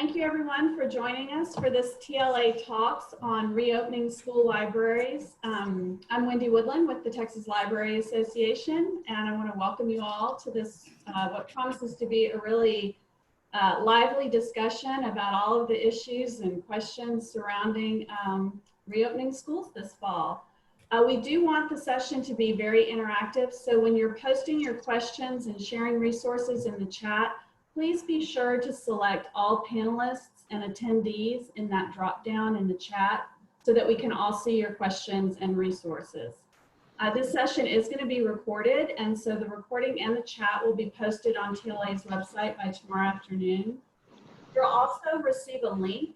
Thank you everyone for joining us for this TLA Talks on reopening school libraries. I'm Wendy Woodland with the Texas Library Association, and I want to welcome you all to this, what promises to be a really lively discussion about all of the issues and questions surrounding reopening schools this fall. We do want the session to be very interactive, so when you're posting your questions and sharing resources in the chat, please be sure to select all panelists and attendees in that drop down in the chat so that we can all see your questions and resources. This session is going to be recorded, and so the recording and the chat will be posted on TLA's website by tomorrow afternoon. You'll also receive a link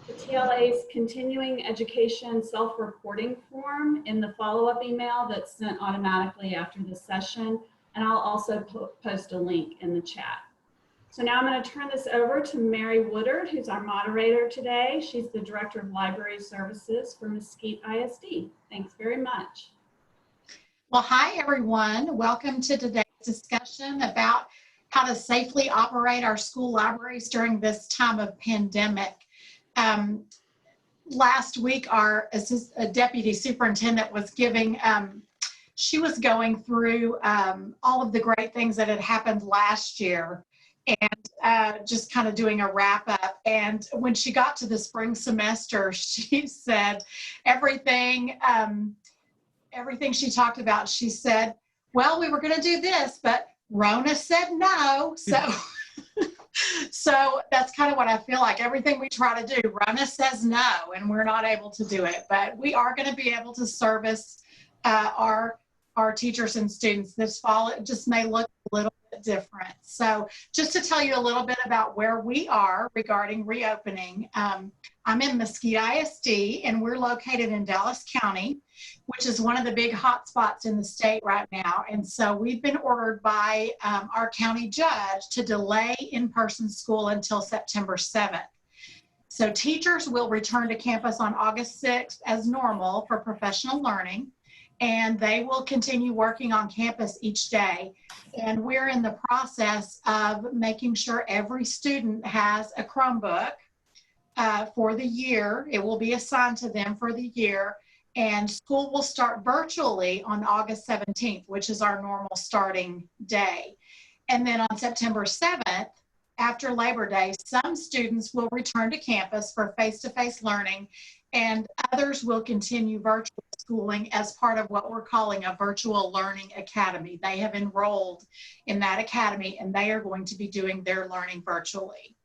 to TLA's continuing education self-reporting form in the follow-up email that's sent automatically after this session, and I'll also post a link in the chat. So now I'm going to turn this over to Mary Woodard, who's our moderator today. She's the Director of Library Services for Mesquite ISD. Thanks very much. Well, hi, everyone. Welcome to today's discussion about how to safely operate our school libraries during this time of pandemic. Last week, our Deputy Superintendent was giving, she was going through all of the great things that had happened last year, and just kind of doing a wrap up. And when she got to the spring semester, she said everything she talked about, she said, well, we were going to do this, but Rona said no. So that's kind of what I feel like. Everything we try to do, Rona says no, and we're not able to do it. But we are going to be able to service our teachers and students this fall. It just may look a little bit different. So just to tell you a little bit about where we are regarding reopening, I'm in Mesquite ISD, and we're located in Dallas County, which is one of the big hot spots in the state right now. And so we've been ordered by our county judge to delay in-person school until September 7th. So teachers will return to campus on August 6th as normal for professional learning, and they will continue working on campus each day. And we're in the process of making sure every student has a Chromebook for the year. It will be assigned to them for the year, and school will start virtually on August 17th, which is our normal starting day. And then on September 7th, after Labor Day, some students will return to campus for face-to-face learning, and others will continue virtual schooling as part of what we're calling a virtual learning academy. They have enrolled in that academy, and they are going to be doing their learning virtually.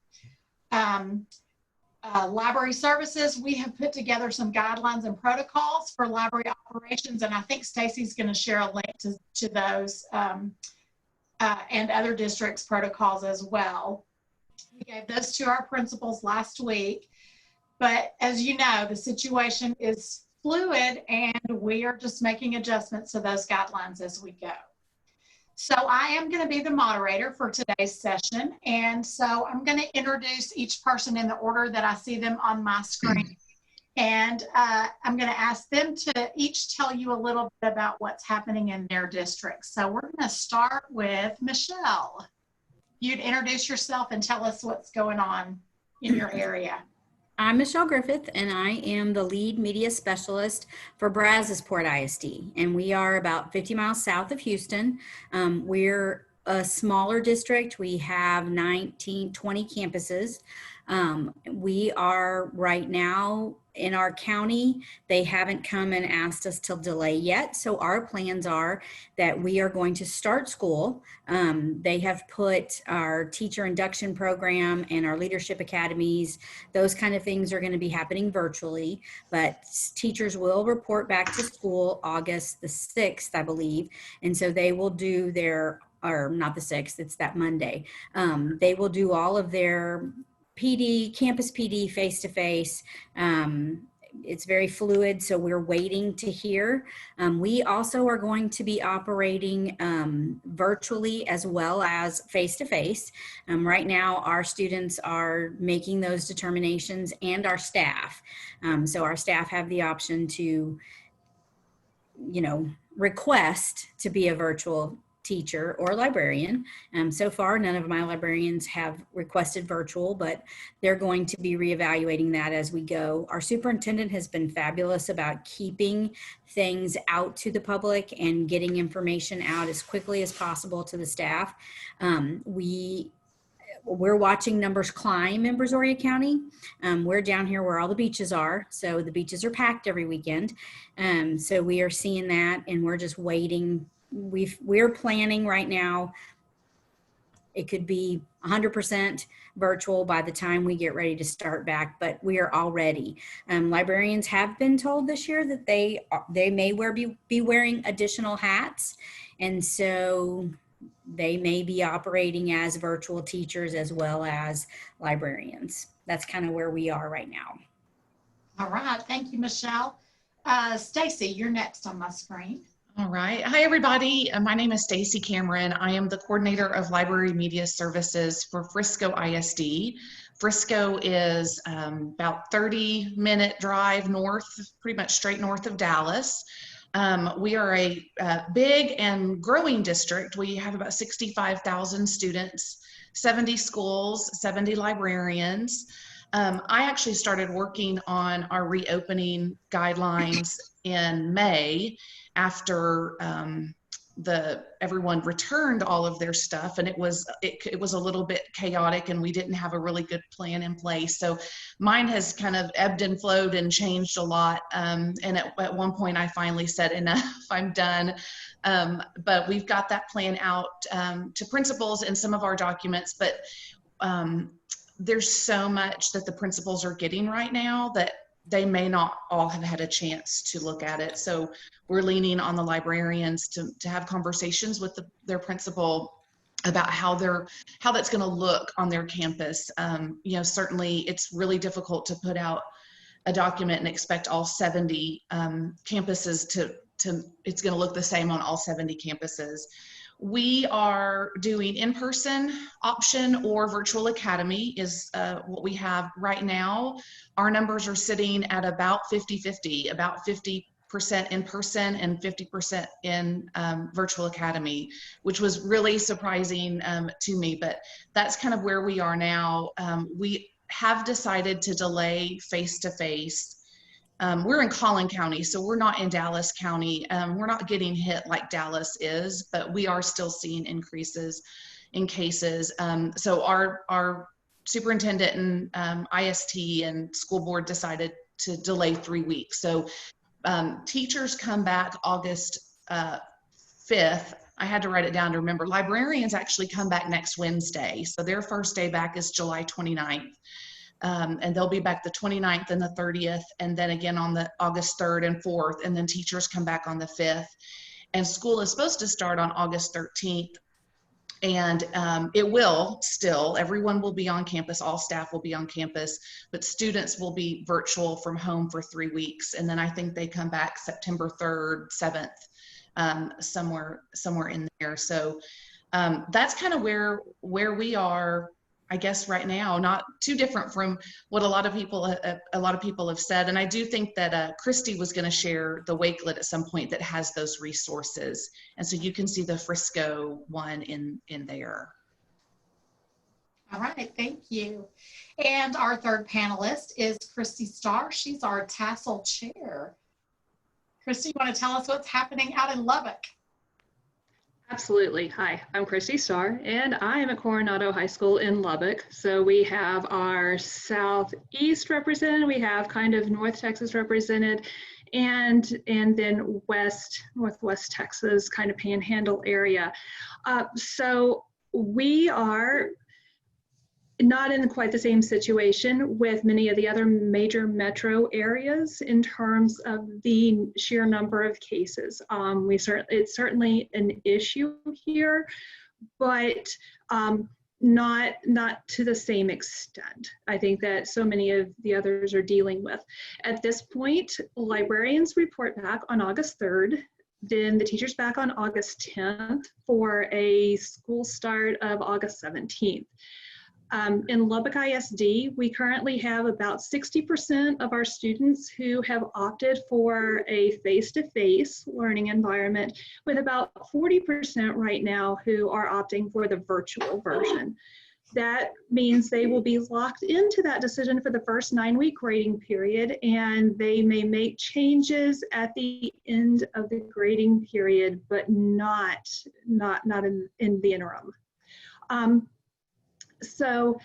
Library services, we have put together some guidelines and protocols for library operations, and I think Stacy's going to share a link to those and other districts' protocols as well. We gave those to our principals last week. But as you know, the situation is fluid, and we are just making adjustments to those guidelines as we go. So I am going to be the moderator for today's session. And so I'm going to introduce each person in the order that I see them on my screen. And I'm going to ask them to each tell you a little bit about what's happening in their district. So we're going to start with Michelle. You'd introduce yourself and tell us what's going on in your area. I'm Michelle Griffith, and I am the lead media specialist for Brazosport ISD, and we are about 50 miles south of Houston. We're a smaller district. We have 20 campuses. We are right now in our county. They haven't come and asked us to delay yet. So our plans are that we are going to start school. They have put our teacher induction program and our leadership academies, those kind of things are going to be happening virtually, but teachers will report back to school August the 6th, I believe. And so they will do their, or not the 6th, it's that Monday. They will do all of their PD, campus PD, face-to-face. It's very fluid, so we're waiting to hear. We also are going to be operating virtually as well as face-to-face. Right now, our students are making those determinations, and our staff. So our staff have the option to, request to be a virtual teacher or librarian. So far, none of my librarians have requested virtual, but they're going to be reevaluating that as we go. Our superintendent has been fabulous about keeping things out to the public and getting information out as quickly as possible to the staff. We're watching numbers climb in Brazoria County. We're down here where all the beaches are. So the beaches are packed every weekend. So we are seeing that, and we're just waiting. We're planning right now. It could be 100% virtual by the time we get ready to start back, but we are all ready. Librarians have been told this year that they may be wearing additional hats. And so they may be operating as virtual teachers as well as librarians. That's kind of where we are right now. All right, thank you, Michelle. Stacy, you're next on my screen. All right. Hi, everybody. My name is Stacy Cameron. I am the coordinator of Library Media Services for Frisco ISD. Frisco is about 30-minute drive north, pretty much straight north of Dallas. We are a big and growing district. We have about 65,000 students, 70 schools, 70 librarians. I actually started working on our reopening guidelines in May after everyone returned all of their stuff, and it was a little bit chaotic, and we didn't have a really good plan in place. So mine has kind of ebbed and flowed and changed a lot. And at one point I finally said, enough, I'm done. But we've got that plan out to principals in some of our documents, but there's so much that the principals are getting right now that they may not all have had a chance to look at it. So we're leaning on the librarians to have conversations with their principal about how that's going to look on their campus. You know, certainly it's really difficult to put out a document and expect all 70 campuses it's going to look the same on all 70 campuses. We are doing in-person option or virtual academy is what we have right now. Our numbers are sitting at about 50-50, about 50% in person and 50% in virtual academy, which was really surprising to me, but that's kind of where we are now. We have decided to delay face-to-face. We're in Collin County, so we're not in Dallas County. We're not getting hit like Dallas is, but we are still seeing increases in cases. So our superintendent and IST and school board decided to delay 3 weeks. So teachers come back August 5th. I had to write it down to remember. Librarians actually come back next Wednesday. So their first day back is July 29th. And they'll be back the 29th and the 30th, and then again on the August 3rd and 4th, and then teachers come back on the 5th. And school is supposed to start on August 13th. And it will still, everyone will be on campus, all staff will be on campus, but students will be virtual from home for 3 weeks. And then I think they come back September 3rd, 7th, somewhere in there. So that's kind of where we are, I guess, right now. Not too different from what a lot of people have said. And I do think that Christy was going to share the Wakelet at some point that has those resources. And so you can see the Frisco one in there. All right, thank you. And our third panelist is Christy Starr. She's our tassel chair. Christy, you want to tell us what's happening out in Lubbock? Absolutely. Hi, I'm Christy Starr, and I am at Coronado High School in Lubbock. So we have our southeast represented, we have kind of North Texas represented, and then northwest Texas, kind of Panhandle area. So we are not in quite the same situation with many of the other major metro areas in terms of the sheer number of cases. It's certainly an issue here, but not to the same extent. I think that so many of the others are dealing with. At this point, librarians report back on August 3rd. Then the teachers back on August 10th for a school start of August 17th. In Lubbock ISD, we currently have about 60% of our students who have opted for a face-to-face learning environment, with about 40% right now who are opting for the virtual version. That means they will be locked into that decision for the first 9-week grading period, and they may make changes at the end of the grading period, but not in the interim. So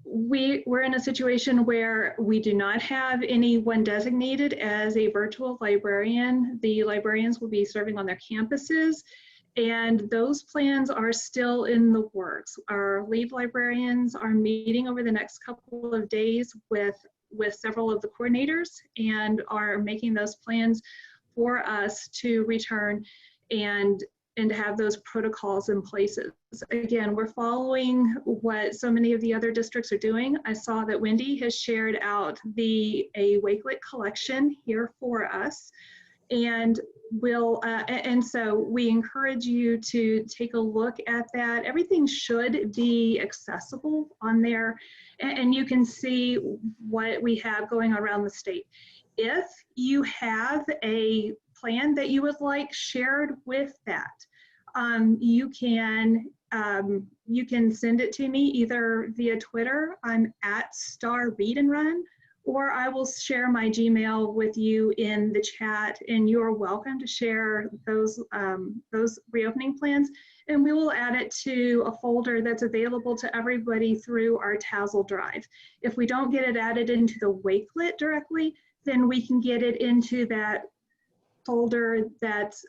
we're in a situation where we do not have anyone designated as a virtual librarian. The librarians will be serving on their campuses, and those plans are still in the works. Our lead librarians are meeting over the next couple of days with several of the coordinators and are making those plans for us to return and have those protocols in places. Again, we're following what so many of the other districts are doing. I saw that Wendy has shared out a Wakelet collection here for us. And so we encourage you to take a look at that. Everything should be accessible on there, and you can see what we have going on around the state. If you have a plan that you would like shared with that, you can send it to me either via Twitter. I'm at @StarReadAndRun, or I will share my Gmail with you in the chat, and you're welcome to share those reopening plans, and we will add it to a folder that's available to everybody through our TLATalks drive. If we don't get it added into the Wakelet directly, then we can get it into that folder that's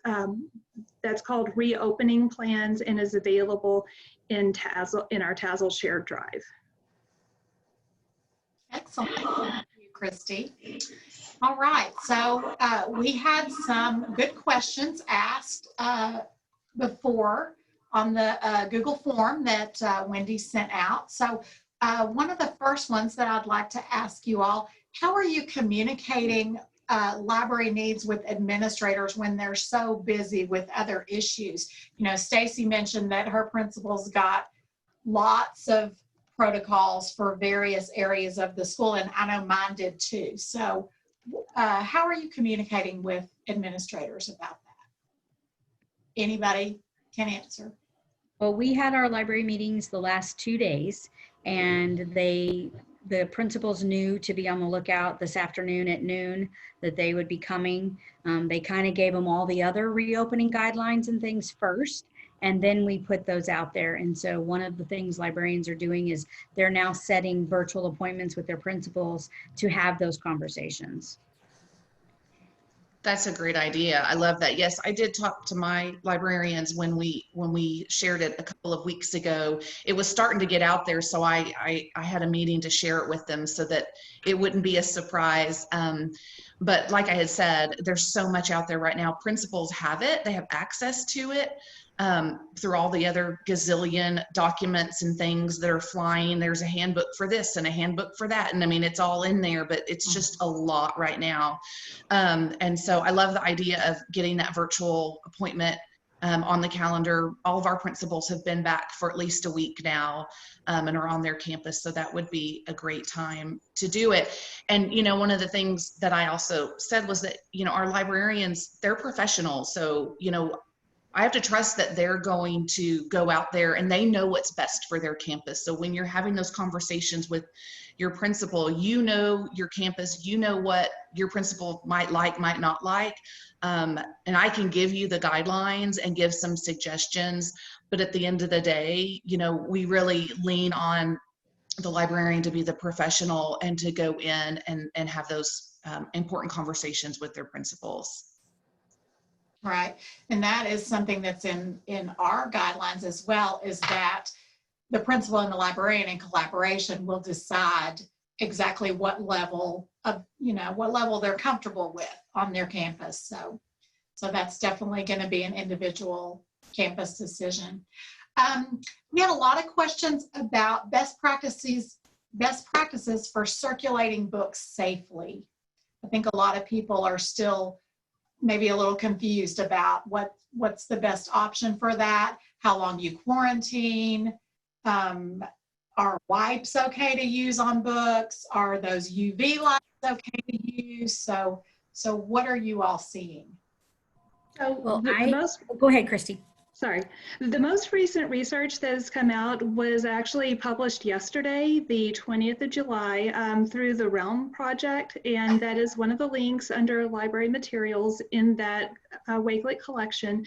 called Reopening Plans and is available in our TLATalks shared drive. Excellent. Thank you, Christy. All right, so we had some good questions asked before on the Google form that Wendy sent out. So one of the first ones that I'd like to ask you all, how are you communicating library needs with administrators when they're so busy with other issues? You know, Stacy mentioned that her principal's got lots of protocols for various areas of the school, and I know mine did too. So how are you communicating with administrators about that? Anybody can answer. Well, we had our library meetings the last 2 days, and the principals knew to be on the lookout this afternoon at noon that they would be coming. They kind of gave them all the other reopening guidelines and things first, and then we put those out there. And so one of the things librarians are doing is they're now setting virtual appointments with their principals to have those conversations. That's a great idea. I love that. Yes, I did talk to my librarians when we shared it a couple of weeks ago. It was starting to get out there, so I had a meeting to share it with them so that it wouldn't be a surprise. But like I had said, there's so much out there right now. Principals have it. They have access to it through all the other gazillion documents and things that are flying. There's a handbook for this and a handbook for that. And I mean, it's all in there, but it's just a lot right now. And so I love the idea of getting that virtual appointment on the calendar. All of our principals have been back for at least a week now and are on their campus. So that would be a great time to do it. And, you know, one of the things that I also said was that, you know, our librarians, they're professionals. So, you know, I have to trust that they're going to go out there and they know what's best for their campus. So when you're having those conversations with your principal, you know your campus, you know what your principal might like, might not like. And I can give you the guidelines and give some suggestions. But at the end of the day, you know, we really lean on the librarian to be the professional and to go in and have those important conversations with their principals. Right, and that is something that's in our guidelines as well, is that the principal and the librarian in collaboration will decide exactly what level of, you know, what level they're comfortable with on their campus. So that's definitely going to be an individual campus decision. We had a lot of questions about best practices for circulating books safely. I think a lot of people are still maybe a little confused about what's the best option for that, how long you quarantine, Are wipes okay to use on books? Are those UV lights okay to use? So what are you all seeing? So Well, the most go ahead, Christy. Sorry. The most recent research that has come out was actually published yesterday, the 20th of July, through the Realm Project, and that is one of the links under library materials in that Wakelet collection.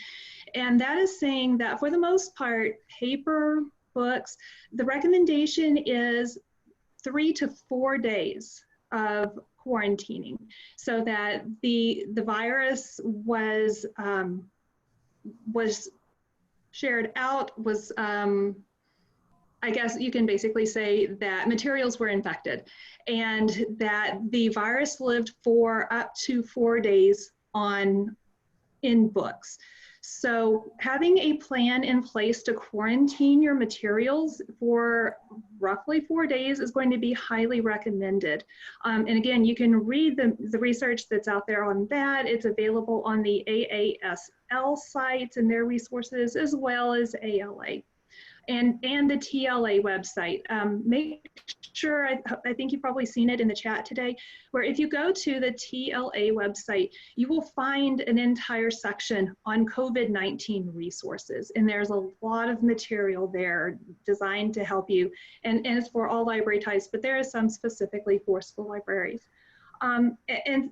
And that is saying that for the most part, paper books, the recommendation is 3 to 4 days of quarantining, so that the virus was shared out, was, I guess you can basically say that materials were infected and that the virus lived for up to 4 days in books. So having a plan in place to quarantine your materials for roughly 4 days is going to be highly recommended. And again, you can read the research that's out there on that. It's available on the AASL sites and their resources, as well as ALA. And the TLA website. Make sure, I think you've probably seen it in the chat today, where if you go to the TLA website, you will find an entire section on COVID-19 resources. And there's a lot of material there designed to help you. And it's for all library types, but there is some specifically for school libraries. And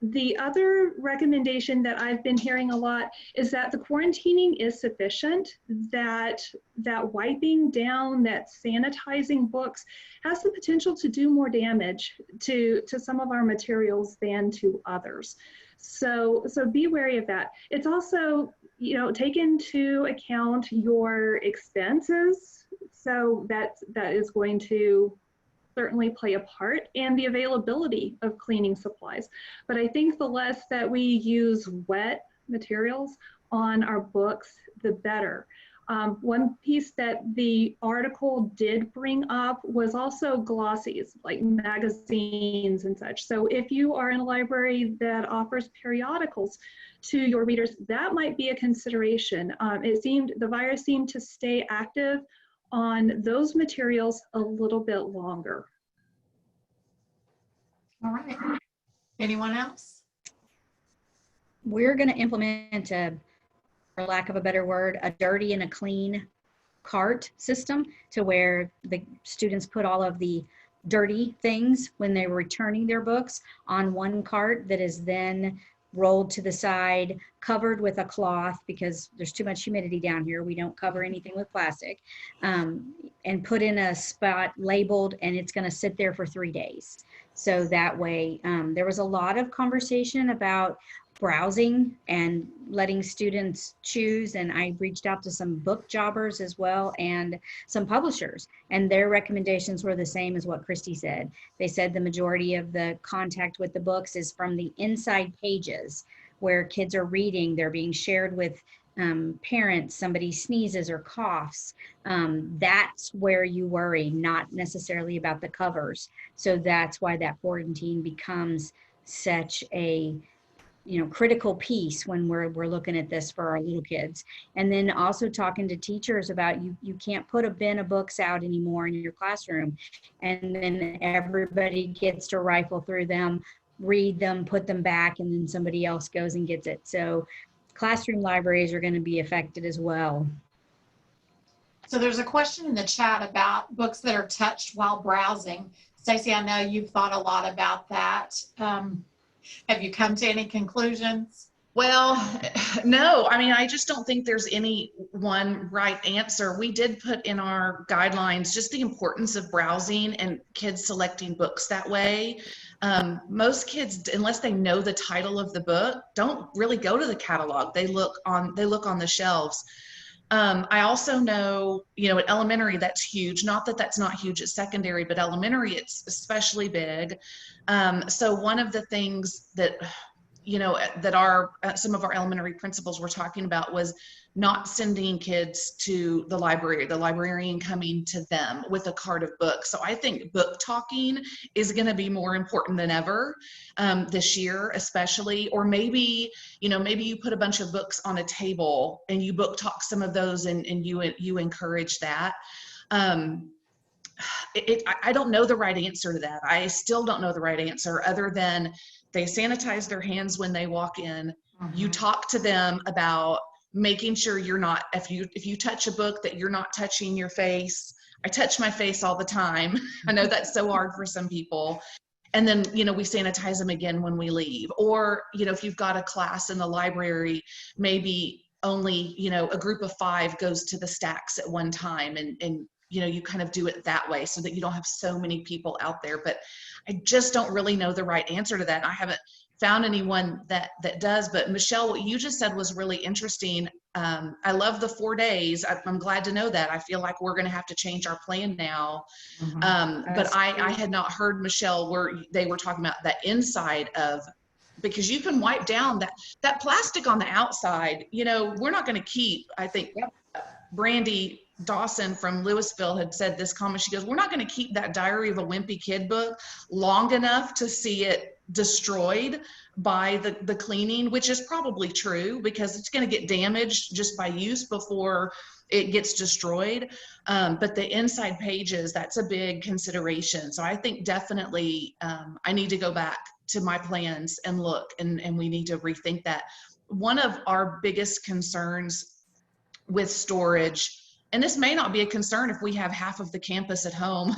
the other recommendation that I've been hearing a lot is that the quarantining is sufficient, that wiping down, that sanitizing books has the potential to do more damage to some of our materials than to others. So be wary of that. It's also, take into account your expenses. So that is going to certainly play a part, and the availability of cleaning supplies. But I think the less that we use wet materials on our books, the better. One piece that the article did bring up was also glossies, like magazines and such. So if you are in a library that offers periodicals to your readers, that might be a consideration. The virus seemed to stay active on those materials a little bit longer. All right. Anyone else? We're going to implement for lack of a better word, a dirty and a clean cart system, to where the students put all of the dirty things when they were returning their books on one cart that is then rolled to the side, covered with a cloth, because there's too much humidity down here. We don't cover anything with plastic, and put in a spot labeled, and it's going to sit there for 3 days. So that way, there was a lot of conversation about browsing and letting students choose. And I reached out to some book jobbers as well, and some publishers, and their recommendations were the same as what Christy said. They said the majority of the contact with the books is from the inside pages where kids are reading. They're being shared with parents, somebody sneezes or coughs. That's where you worry, not necessarily about the covers. So that's why that quarantine becomes such a critical piece when we're looking at this for our little kids. And then also talking to teachers about you can't put a bin of books out anymore in your classroom, and then everybody gets to rifle through them, read them, put them back, and then somebody else goes and gets it. So classroom libraries are going to be affected as well. So there's a question in the chat about books that are touched while browsing. Stacey, I know you've thought a lot about that. Have you come to any conclusions? Well, no, I mean, I just don't think there's any one right answer. We did put in our guidelines just the importance of browsing and kids selecting books that way. Most kids, unless they know the title of the book, don't really go to the catalog. They look on the shelves. I also know, at elementary, that's huge. Not that that's not huge at secondary, but elementary, it's especially big. So one of the things that, that some of our elementary principals were talking about was not sending kids to the library, the librarian coming to them with a cart of books. So I think book talking is going to be more important than ever this year, especially. Or maybe you put a bunch of books on a table and you book talk some of those, and you encourage that. I don't know the right answer to that. I still don't know the right answer other than they sanitize their hands when they walk in. You talk to them about making sure you're not, if you touch a book, that you're not touching your face. I touch my face all the time. I know that's so hard for some people. And then, we sanitize them again when we leave. Or, if you've got a class in the library, maybe only, a group of 5 goes to the stacks at one time, and you kind of do it that way so that you don't have so many people out there. But I just don't really know the right answer to that. I haven't found anyone that does. But Michelle, what you just said was really interesting. I love the 4 days. I'm glad to know that. I feel like we're going to have to change our plan now. But I had not heard, Michelle, where they were talking about that inside of, because you can wipe down that plastic on the outside. We're not going to keep, I think, Brandy Dawson from Louisville had said this comment. She goes, we're not going to keep that Diary of a Wimpy Kid book long enough to see it destroyed by the cleaning, which is probably true because it's going to get damaged just by use before it gets destroyed. But the inside pages, that's a big consideration. So I think definitely I need to go back to my plans and look, and we need to rethink that. One of our biggest concerns with storage, and this may not be a concern if we have half of the campus at home,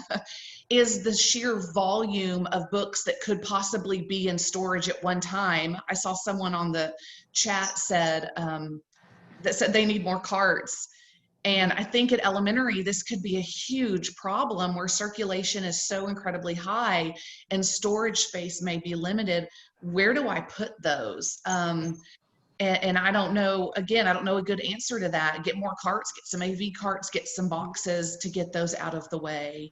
is the sheer volume of books that could possibly be in storage at one time. I saw someone on the chat said that said they need more carts. And I think at elementary, this could be a huge problem where circulation is so incredibly high and storage space may be limited. Where do I put those? And I don't know, again, I don't know a good answer to that. Get more carts, get some AV carts, get some boxes to get those out of the way.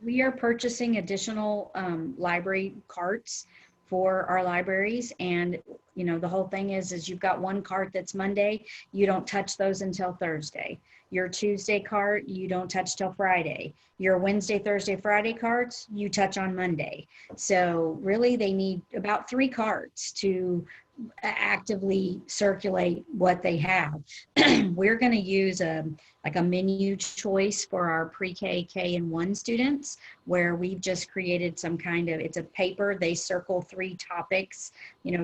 We are purchasing additional library carts for our libraries. And, the whole thing is you've got one cart that's Monday, you don't touch those until Thursday. Your Tuesday cart, you don't touch till Friday. Your Wednesday, Thursday, Friday carts, you touch on Monday. So really they need about 3 carts to actively circulate what they have. We're going to use a menu choice for our pre-K, K, and 1 students, where we've just created some kind of, it's a paper, they circle 3 topics,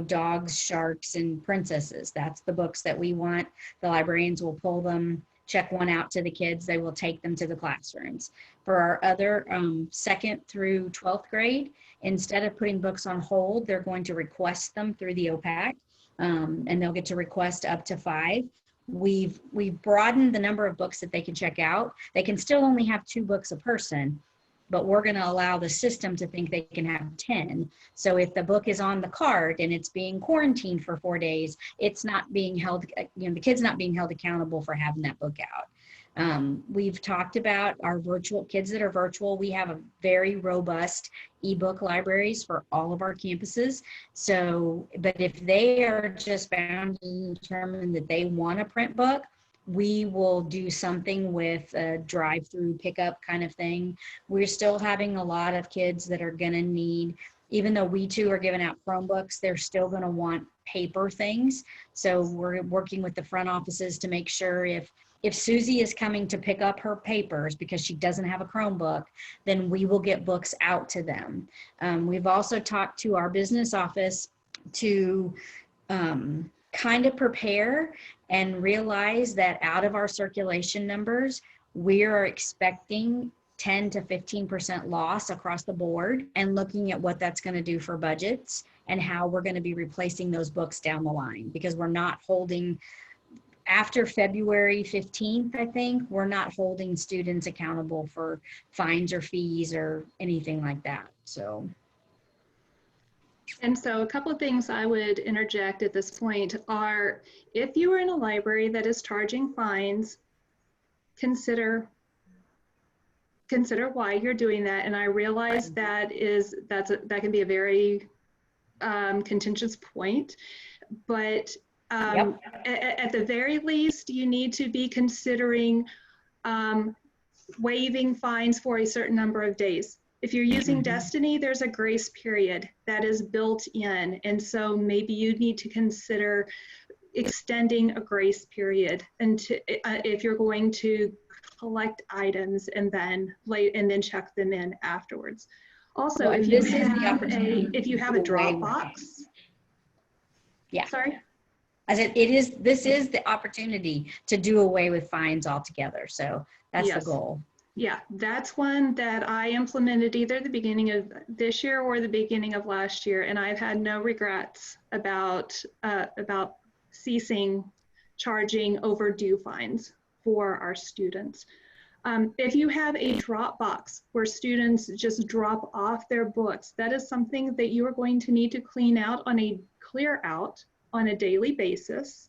dogs, sharks, and princesses. That's the books that we want. The librarians will pull them, check one out to the kids, they will take them to the classrooms. For our other 2nd through 12th grade, instead of putting books on hold, they're going to request them through the OPAC, and they'll get to request up to 5. We've broadened the number of books that they can check out. They can still only have 2 books a person, but we're going to allow the system to think they can have 10. So if the book is on the cart and it's being quarantined for 4 days, it's not being held, the kid's not being held accountable for having that book out. We've talked about our virtual kids that are virtual. We have a very robust ebook libraries for all of our campuses. So, but if they are just bound and determined that they want a print book, we will do something with a drive-through pickup kind of thing. We're still having a lot of kids that are going to need, even though we too are giving out Chromebooks, they're still going to want paper things. So we're working with the front offices to make sure if Susie is coming to pick up her papers because she doesn't have a Chromebook, then we will get books out to them. We've also talked to our business office to kind of prepare and realize that out of our circulation numbers, we are expecting 10 to 15% loss across the board, and looking at what that's going to do for budgets and how we're going to be replacing those books down the line, because we're not holding, after February 15th, I think, we're not holding students accountable for fines or fees or anything like that. So. And so a couple of things I would interject at this point are, if you are in a library that is charging fines, consider why you're doing that. And I realize that can be a very contentious point, but at the very least, you need to be considering waiving fines for a certain number of days. If you're using Destiny, there's a grace period that is built in. And so maybe you need to consider extending a grace period, and if you're going to collect items and then check them in afterwards. Also, Well, if this is the opportunity if you have a to do away with Dropbox. Yeah. Sorry. I said, this is the opportunity to do away with fines altogether. So that's Yes. the goal. Yeah, that's one that I implemented either the beginning of this year or the beginning of last year, and I've had no regrets about ceasing charging overdue fines for our students. If you have a Dropbox where students just drop off their books, that is something that you are going to need to clear out on a daily basis,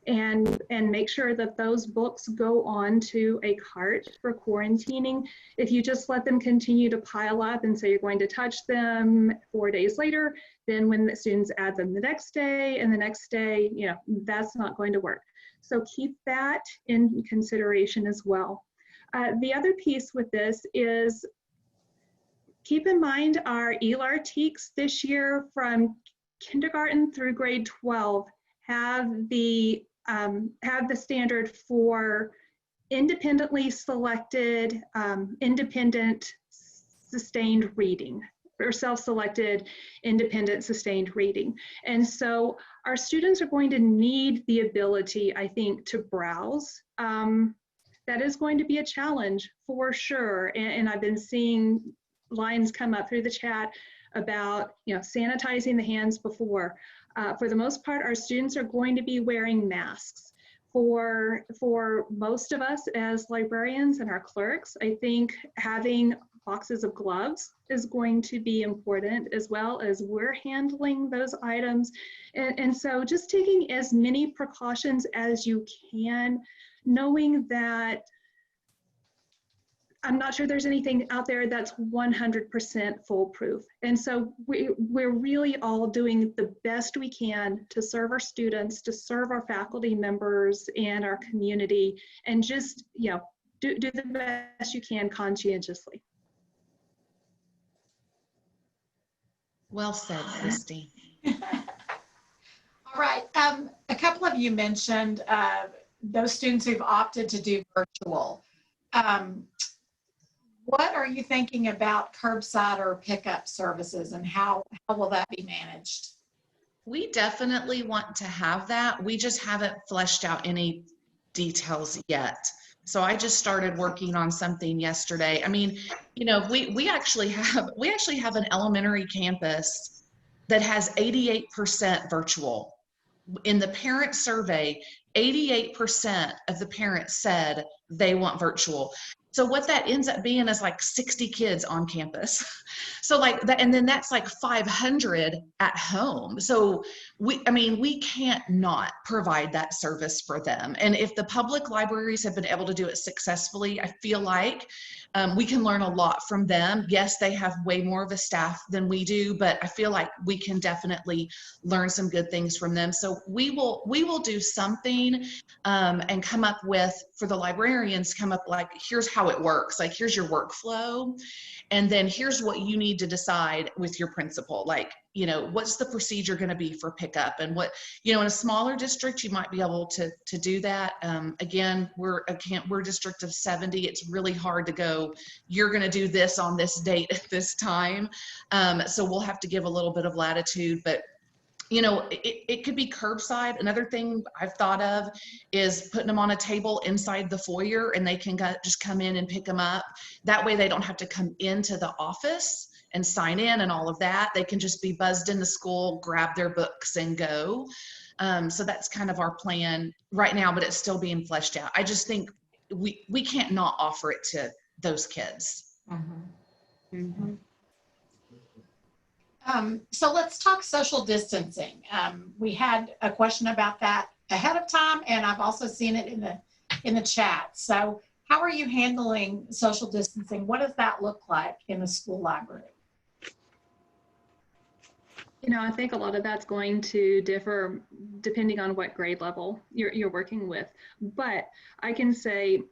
and make sure that those books go on to a cart for quarantining. If you just let them continue to pile up and say you're going to touch them 4 days later, then when the students add them the next day and the next day, you know, that's not going to work. So keep that in consideration as well. The other piece with this is keep in mind our TLATalks this year from kindergarten through grade 12 have the standard for independently selected, independent sustained reading, or self-selected independent sustained reading. And so our students are going to need the ability, I think, to browse. That is going to be a challenge for sure. And I've been seeing lines come up through the chat about, you know, sanitizing the hands before. For the most part, our students are going to be wearing masks. For most of us as librarians and our clerks, I think having boxes of gloves is going to be important, as well as we're handling those items. And so just taking as many precautions as you can, knowing that I'm not sure there's anything out there that's 100% foolproof. And so we're really all doing the best we can to serve our students, to serve our faculty members and our community, and just, you know, do the best you can conscientiously. Well said, Christy. All right. A couple of you mentioned those students who've opted to do virtual. What are you thinking about curbside or pickup services, and how will that be managed? We definitely want to have that. We just haven't fleshed out any details yet. So I just started working on something yesterday. I mean, you know, we actually have an elementary campus that has 88% virtual. In the parent survey, 88% of the parents said they want virtual. So what that ends up being is like 60 kids on campus. So like that, and then that's like 500 at home. So we can't not provide that service for them. And if the public libraries have been able to do it successfully, I feel like we can learn a lot from them. Yes, they have way more of a staff than we do, but I feel like we can definitely learn some good things from them. So we will do something and come up with, for the librarians, come up like, here's how it works. Like, here's your workflow. And then here's what you need to decide with your principal. Like, you know, what's the procedure going to be for pickup, and what, you know, in a smaller district, you might be able to do that. Again, we're a district of 70. It's really hard to go, you're going to do this on this date at this time. So we'll have to give a little bit of latitude, but you know, it could be curbside. Another thing I've thought of is putting them on a table inside the foyer, and they can just come in and pick them up. That way they don't have to come into the office and sign in and all of that. They can just be buzzed into school, grab their books and go. So that's kind of our plan right now, but it's still being fleshed out. I just think we can't not offer it to those kids. Mm-hmm. Mm-hmm. So let's talk social distancing. We had a question about that ahead of time, and I've also seen it in the chat. So how are you handling social distancing? What does that look like in the school library? You know, I think a lot of that's going to differ depending on what grade level you're working with. But I can say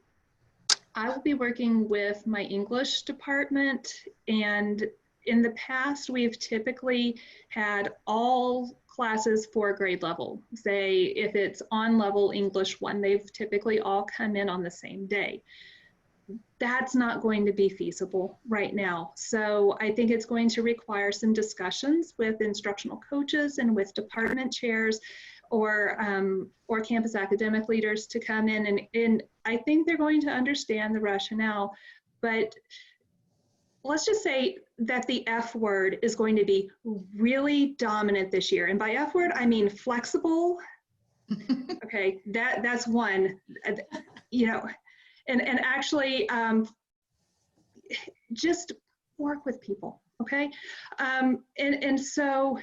I will be working with my English department, and in the past, we've typically had all classes for grade level. Say if it's on level English 1, they've typically all come in on the same day. that's not going to be feasible right now. So I think it's going to require some discussions with instructional coaches and with department chairs or campus academic leaders to come in, and I think they're going to understand the rationale. But let's just say that the F word is going to be really dominant this year. And by F word, I mean flexible. Okay, that's one, you know, and actually just work with people, okay? And so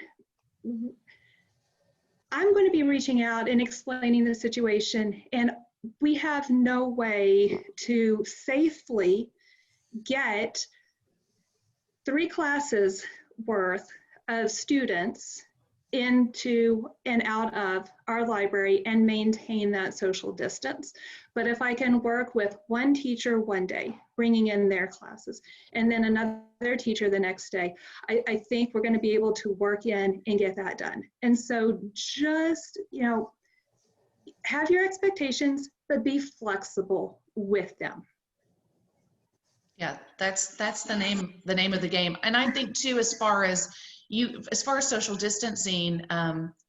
I'm going to be reaching out and explaining the situation, and we have no way to safely get 3 classes worth of students into and out of our library and maintain that social distance. But if I can work with one teacher one day, bringing in their classes, and then another teacher the next day, I think we're going to be able to work in and get that done. And so just, you know, have your expectations, but be flexible with them. Yeah, that's the name of the game. And I think too, as far as social distancing,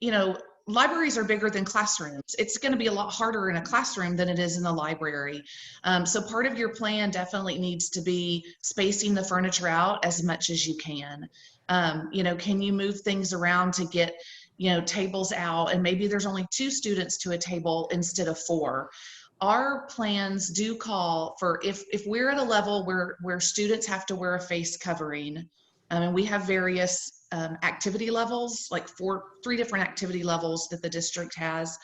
you know, libraries are bigger than classrooms. It's going to be a lot harder in a classroom than it is in the library. So part of your plan definitely needs to be spacing the furniture out as much as you can. You know, can you move things around to get, you know, tables out, and maybe there's only 2 students to a table instead of 4. Our plans do call for, if we're at a level where students have to wear a face covering, and we have various activity levels, like 3 different activity levels that the district has.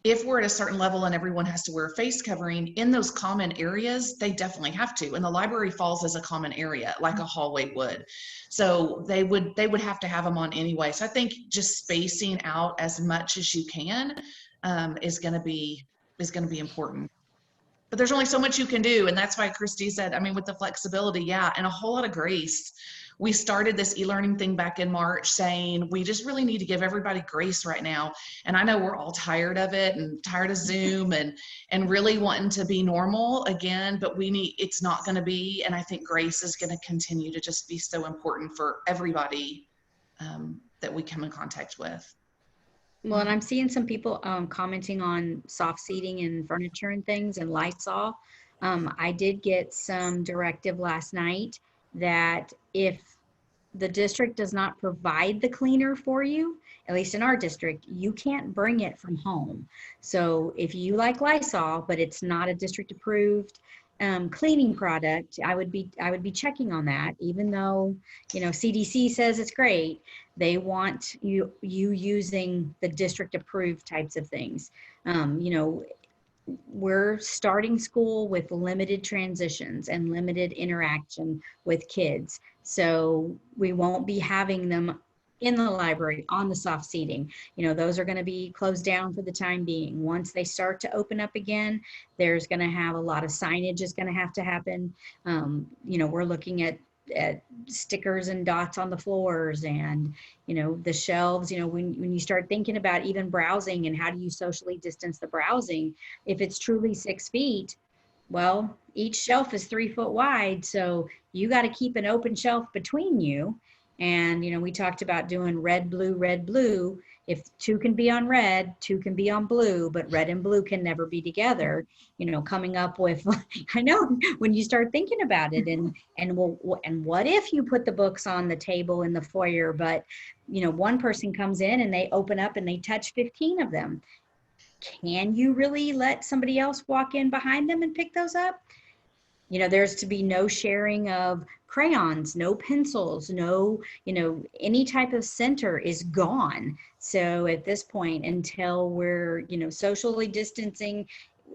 If we're at a certain level and everyone has to wear a face covering in those common areas, they definitely have to. And the library falls as a common area, like a hallway would. So they would have to have them on anyway. So I think just spacing out as much as you can is going to be important. But there's only so much you can do, and that's why Christy said, I mean, with the flexibility, yeah, and a whole lot of grace. We started this e-learning thing back in March saying we just really need to give everybody grace right now. And I know we're all tired of it and tired of Zoom and really wanting to be normal again, but it's not going to be. And I think grace is going to continue to just be so important for everybody that we come in contact with. Well, and I'm seeing some people commenting on soft seating and furniture and things and Lysol. I did get some directive last night that if the district does not provide the cleaner for you, at least in our district, you can't bring it from home. So if you like Lysol, but it's not a district approved cleaning product, I would be checking on that, even though, you know, CDC says it's great. They want you using the district approved types of things. You know, we're starting school with limited transitions and limited interaction with kids. So we won't be having them in the library on the soft seating. You know, those are going to be closed down for the time being. Once they start to open up again, there's going to have a lot of signage is going to have to happen. You know, we're looking at stickers and dots on the floors and, you know, the shelves. You know, when you start thinking about even browsing and how do you socially distance the browsing, if it's truly 6 feet, well, each shelf is 3 foot wide. So you got to keep an open shelf between you. And, you know, we talked about doing red, blue. If 2 can be on red, 2 can be on blue, but red and blue can never be together, you know, coming up with, I know when you start thinking about it and what if you put the books on the table in the foyer, but, you know, one person comes in and they open up and they touch 15 of them. Can you really let somebody else walk in behind them and pick those up? You know, there's to be no sharing of crayons, no pencils, no, you know, any type of center is gone. So at this point, until we're, you know, socially distancing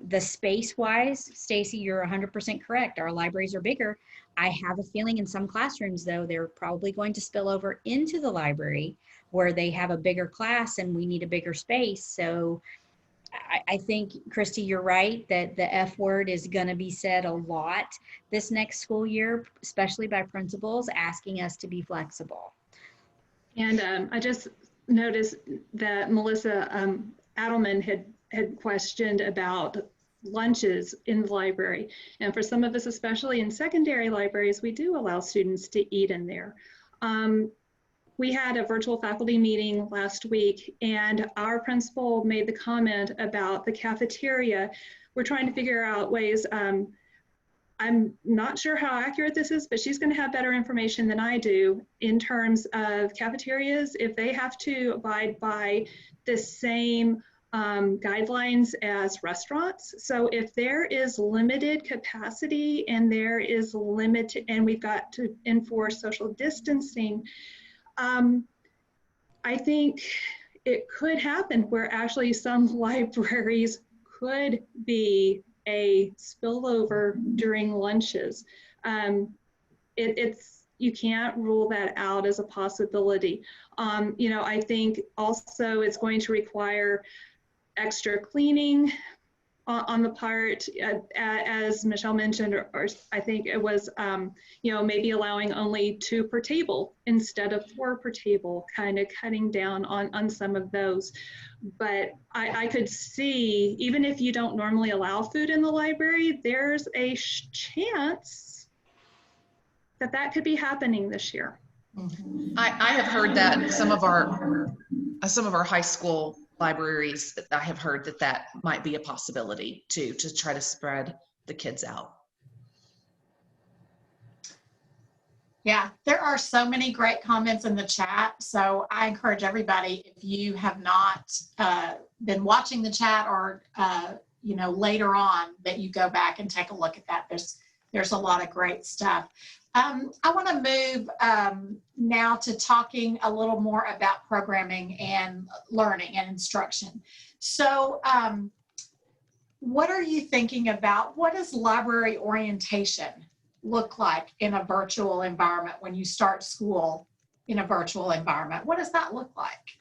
the space wise, Stacy, you're 100% correct. Our libraries are bigger. I have a feeling in some classrooms, though, they're probably going to spill over into the library where they have a bigger class and we need a bigger space. So I think, Christy, you're right that the F word is going to be said a lot this next school year, especially by principals asking us to be flexible. And I just noticed that Melissa Adelman had questioned about lunches in the library. And for some of us, especially in secondary libraries, we do allow students to eat in there. We had a virtual faculty meeting last week, and our principal made the comment about the cafeteria. We're trying to figure out ways, I'm not sure how accurate this is, but she's going to have better information than I do in terms of cafeterias, if they have to abide by the same guidelines as restaurants. So if there is limited capacity and there is limited, and we've got to enforce social distancing, I think it could happen where actually some libraries could be a spillover during lunches. You can't rule that out as a possibility. You know, I think also it's going to require extra cleaning on the part, as Michelle mentioned, or I think it was, you know, maybe allowing only 2 per table instead of 4 per table, kind of cutting down on some of those. But I could see, even if you don't normally allow food in the library, there's a chance that that could be happening this year. I have heard that some of our high school libraries, I have heard that that might be a possibility too, to try to spread the kids out. Yeah, there are so many great comments in the chat. So I encourage everybody, if you have not been watching the chat or, you know, later on, that you go back and take a look at that. There's a lot of great stuff. I want to move now to talking a little more about programming and learning and instruction. So what are you thinking about? What does library orientation look like in a virtual environment when you start school in a virtual environment? What does that look like?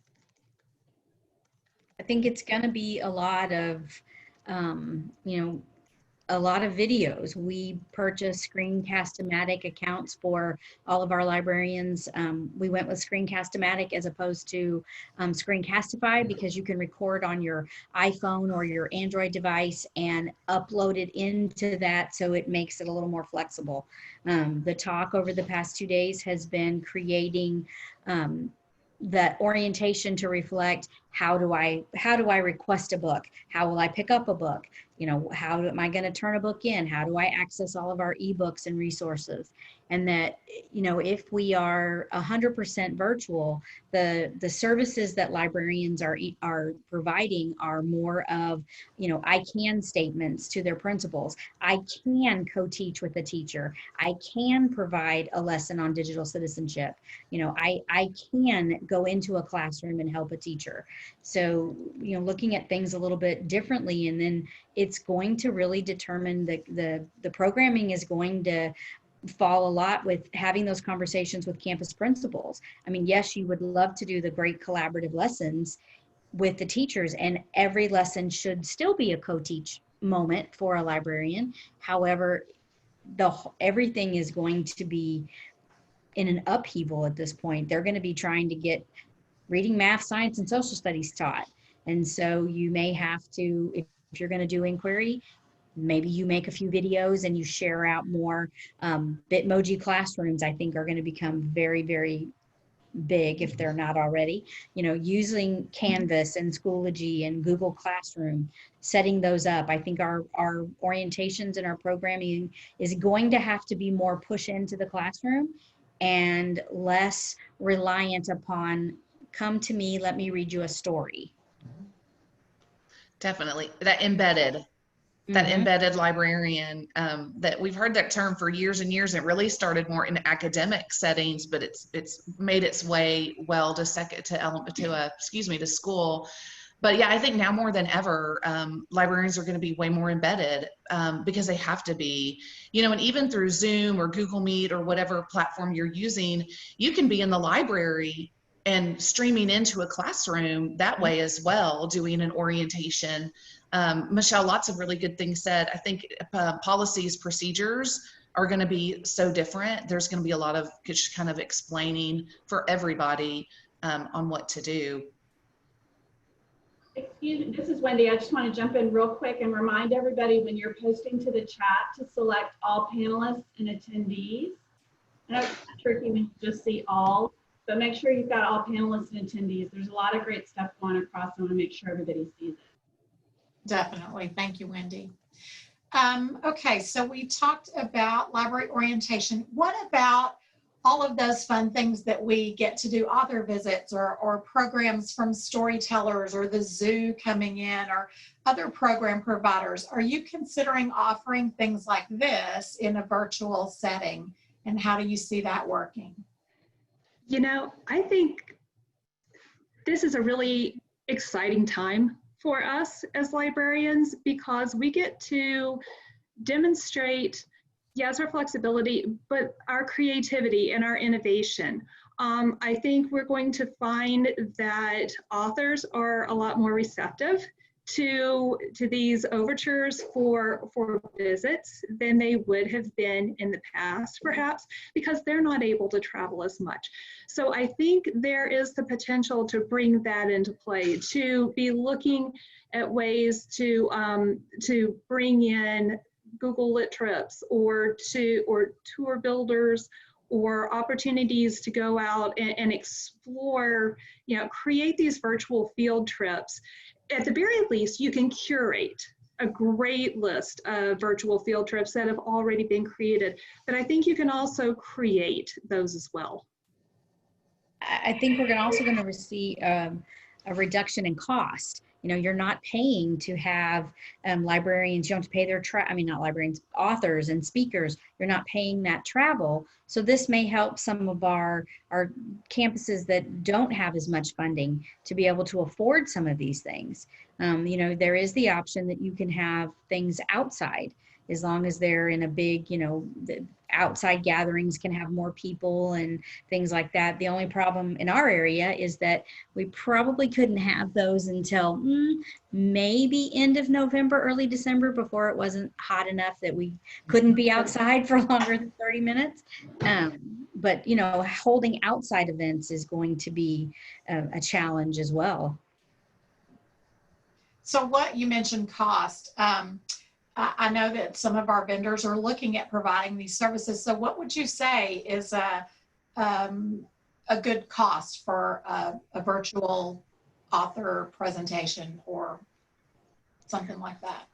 I think it's going to be a lot of, you know, a lot of videos. We purchased Screencast-O-Matic accounts for all of our librarians. We went with Screencast-O-Matic as opposed to Screencastify, because you can record on your iPhone or your Android device and upload it into that, so it makes it a little more flexible. The talk over the past 2 days has been creating that orientation to reflect, how do I request a book? How will I pick up a book? You know, how am I going to turn a book in? How do I access all of our ebooks and resources? And that, you know, if we are 100% virtual, the services that librarians are providing are more of, you know, I can statements to their principals. I can co-teach with the teacher. I can provide a lesson on digital citizenship. You know, I can go into a classroom and help a teacher. So, you know, looking at things a little bit differently, and then it's going to really determine the programming is going to fall a lot with having those conversations with campus principals. I mean, yes, you would love to do the great collaborative lessons with the teachers, and every lesson should still be a co-teach moment for a librarian. However, everything is going to be in an upheaval at this point. They're going to be trying to get reading, math, science, and social studies taught. And so you may have to, if you're going to do inquiry, maybe you make a few videos and you share out more. Bitmoji classrooms, I think, are going to become very, very big if they're not already. You know, using Canvas and Schoology and Google Classroom, setting those up. I think our orientations and our programming is going to have to be more push into the classroom and less reliant upon, come to me, let me read you a story. Definitely. That embedded librarian, that we've heard that term for years and years. It really started more in academic settings, but it's made its way well to school. But yeah, I think now more than ever, librarians are going to be way more embedded, because they have to be, you know, and even through Zoom or Google Meet or whatever platform you're using, you can be in the library and streaming into a classroom that way as well, doing an orientation. Michelle, lots of really good things said. I think policies, procedures are going to be so different. There's going to be a lot of just kind of explaining for everybody on what to do. Excuse me, this is Wendy. I just want to jump in real quick and remind everybody when you're posting to the chat to select all panelists and attendees. I know it's tricky when you just see all, but make sure you've got all panelists and attendees. There's a lot of great stuff going across. I want to make sure everybody sees it. Definitely. Thank you, Wendy. Okay, so we talked about library orientation. What about all of those fun things that we get to do, author visits or programs from storytellers or the zoo coming in or other program providers? Are you considering offering things like this in a virtual setting? And how do you see that working? You know, I think this is a really exciting time for us as librarians because we get to demonstrate, yes, our flexibility, but our creativity and our innovation. I think we're going to find that authors are a lot more receptive to these overtures for visits than they would have been in the past, perhaps, because they're not able to travel as much. So I think there is the potential to bring that into play, to be looking at ways to bring in Google Lit trips or tour builders or opportunities to go out and explore, you know, create these virtual field trips. At the very least, you can curate a great list of virtual field trips that have already been created, but I think you can also create those as well. I think we're also going to see a reduction in cost. You know, you're not paying to have librarians, you don't have to pay their, not librarians, authors and speakers, you're not paying that travel. So this may help some of our campuses that don't have as much funding to be able to afford some of these things. You know, there is the option that you can have things outside as long as they're in a big, you know, the outside gatherings can have more people and things like that. The only problem in our area is that we probably couldn't have those until maybe end of November, early December, before it wasn't hot enough that we couldn't be outside for longer than 30 minutes. But, you know, holding outside events is going to be a challenge as well. So what you mentioned cost, I know that some of our vendors are looking at providing these services. So what would you say is a good cost for a virtual author presentation or something like that?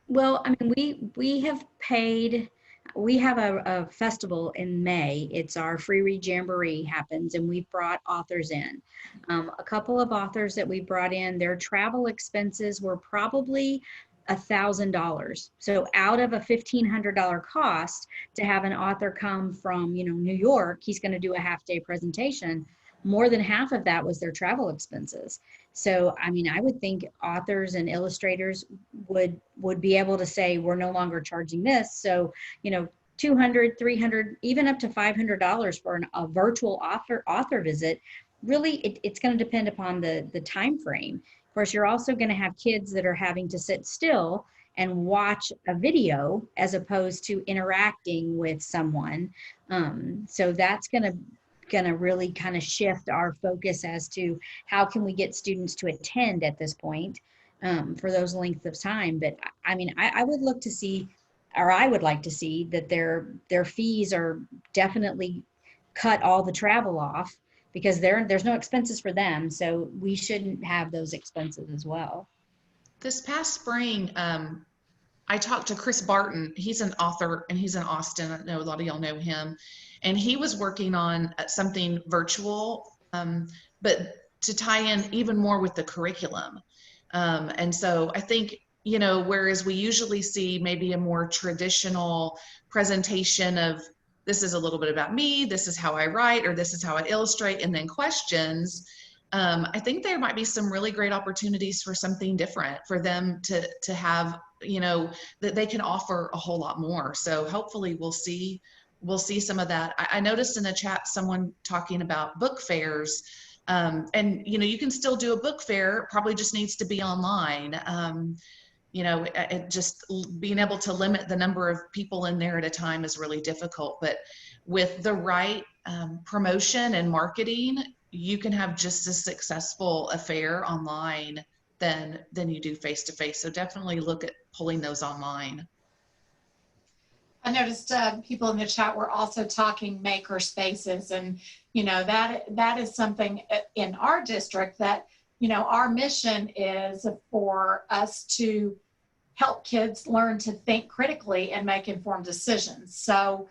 Well, I mean, we have paid, we have a festival in May. It's our Free Read Jamboree happens, and we've brought authors in. A couple of authors that we brought in, their travel expenses were probably $1,000. So out of a $1,500 cost to have an author come from, you know, New York, he's going to do a half-day presentation. More than half of that was their travel expenses. So, I mean, I would think authors and illustrators would be able to say, we're no longer charging this. So, you know, $200, $300, even up to $500 for a virtual author visit. Really, it's going to depend upon the time frame. Of course, you're also going to have kids that are having to sit still and watch a video as opposed to interacting with someone. So that's going to really kind of shift our focus as to how can we get students to attend at this point for those lengths of time. But I mean, I would look to see, or I would like to see that their fees are definitely cut all the travel off, because there's no expenses for them. So we shouldn't have those expenses as well. This past spring, I talked to Chris Barton. He's an author and he's in Austin. I know a lot of y'all know him. And he was working on something virtual, but to tie in even more with the curriculum. And so I think, you know, whereas we usually see maybe a more traditional presentation of, this is a little bit about me, this is how I write, or this is how I illustrate, and then questions. I think there might be some really great opportunities for something different for them to have, you know, that they can offer a whole lot more. So hopefully we'll see some of that. I noticed in the chat someone talking about book fairs, and you know, you can still do a book fair, probably just needs to be online. You know, it just being able to limit the number of people in there at a time is really difficult. But with the right promotion and marketing, you can have just as successful a fair online than you do face-to-face. So definitely look at pulling those online. I noticed people in the chat were also talking maker spaces, and that is something in our district that our mission is for us to help kids learn to think critically and make informed decisions. So